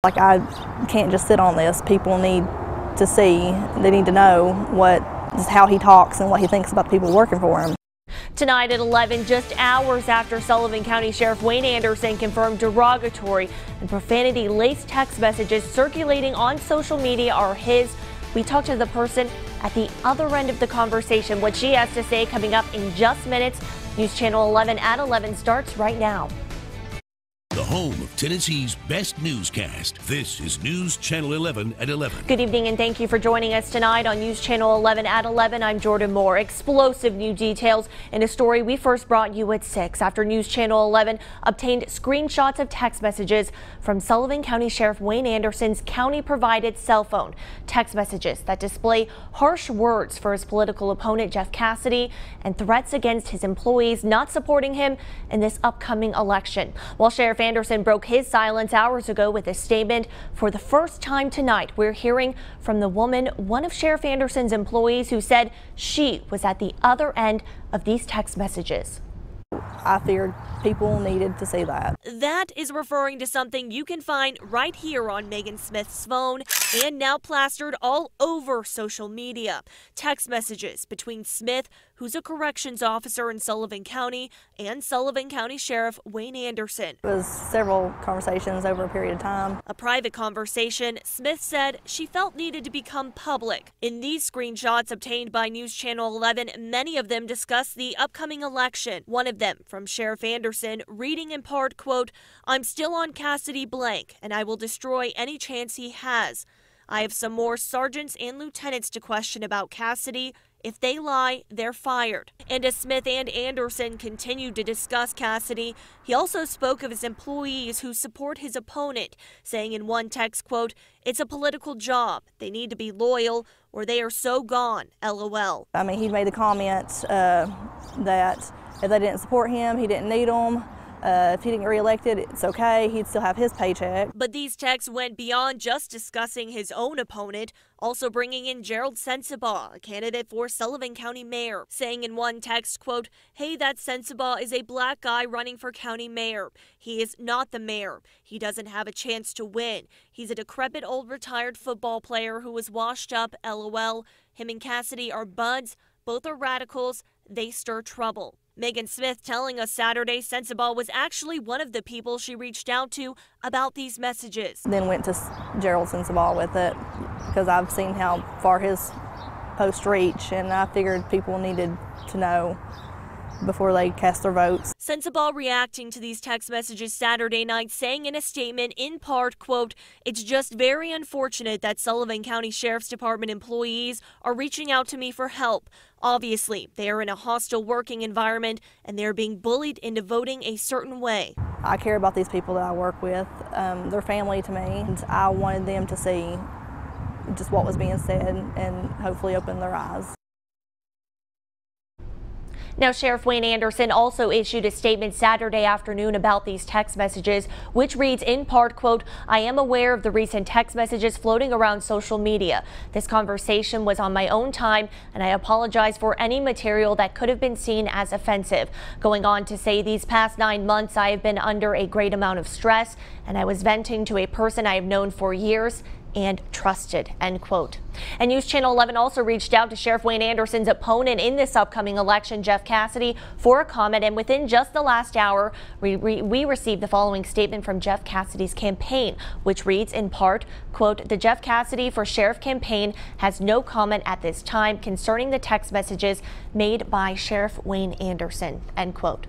Like, I can't just sit on this. People need to see, they need to know how he talks and what he thinks about the people working for him. Tonight at 11, just hours after Sullivan County Sheriff Wayne Anderson confirmed derogatory and profanity-laced text messages circulating on social media are his, we talked to the person at the other end of the conversation. What she has to say coming up in just minutes. News Channel 11 at 11 starts right now. The home of Tennessee's best newscast. This is News Channel 11 at 11. Good evening and thank you for joining us tonight on News Channel 11 at 11. I'm Jordan Moore. Explosive new details in a story we first brought you at 6 after News Channel 11 obtained screenshots of text messages from Sullivan County Sheriff Wayne Anderson's county-provided cell phone. Text messages that display harsh words for his political opponent Jeff Cassidy and threats against his employees not supporting him in this upcoming election. While Sheriff Anderson broke his silence hours ago with a statement, for the first time tonight, we're hearing from the woman, one of Sheriff Anderson's employees, who said she was at the other end of these text messages. I feared people needed to see that. That is referring to something you can find right here on Megan Smith's phone and now plastered all over social media. Text messages between Smith, who's a corrections officer in Sullivan County, and Sullivan County Sheriff Wayne Anderson. It was several conversations over a period of time. A private conversation Smith said she felt needed to become public. In these screenshots obtained by News Channel 11, many of them discuss the upcoming election. One of them from Sheriff Anderson reading in part, quote, "I'm still on Cassidy blank and I will destroy any chance he has. I have some more sergeants and lieutenants to question about Cassidy. If they lie, they're fired." And as Smith and Anderson continued to discuss Cassidy, he also spoke of his employees who support his opponent, saying in one text, quote, "It's a political job. They need to be loyal or they are so gone, LOL. I mean, he made the comment that if they didn't support him, he didn't need them. If he didn't get reelected, it's okay. He'd still have his paycheck. But these texts went beyond just discussing his own opponent, also bringing in Gerald Sensabaugh, a candidate for Sullivan County mayor, saying in one text, quote, "Hey, that Sensabaugh is a black guy running for county mayor. He is not the mayor. He doesn't have a chance to win. He's a decrepit old retired football player who was washed up, LOL. Him and Cassidy are buds. Both are radicals. They stir trouble." Megan Smith telling us Saturday Sensabaugh was actually one of the people she reached out to about these messages. Then went to Gerald Sensabaugh with it because I've seen how far his posts reach, and I figured people needed to know before they cast their votes. Sensabaugh reacting to these text messages Saturday night, saying in a statement in part, quote, "It's just very unfortunate that Sullivan County Sheriff's Department employees are reaching out to me for help. Obviously, they are in a hostile working environment and they're being bullied into voting a certain way. I care about these people that I work with. They're family to me. And I wanted them to see just what was being said and hopefully open their eyes." Now, Sheriff Wayne Anderson also issued a statement Saturday afternoon about these text messages, which reads in part, quote, "I am aware of the recent text messages floating around social media. This conversation was on my own time, and I apologize for any material that could have been seen as offensive." Going on to say, "These past 9 months, I have been under a great amount of stress, and I was venting to a person I have known for years and trusted," end quote. And News Channel 11 also reached out to Sheriff Wayne Anderson's opponent in this upcoming election, Jeff Cassidy, for a comment. And within just the last hour, we received the following statement from Jeff Cassidy's campaign, which reads in part, quote, "The Jeff Cassidy for Sheriff campaign has no comment at this time concerning the text messages made by Sheriff Wayne Anderson," end quote.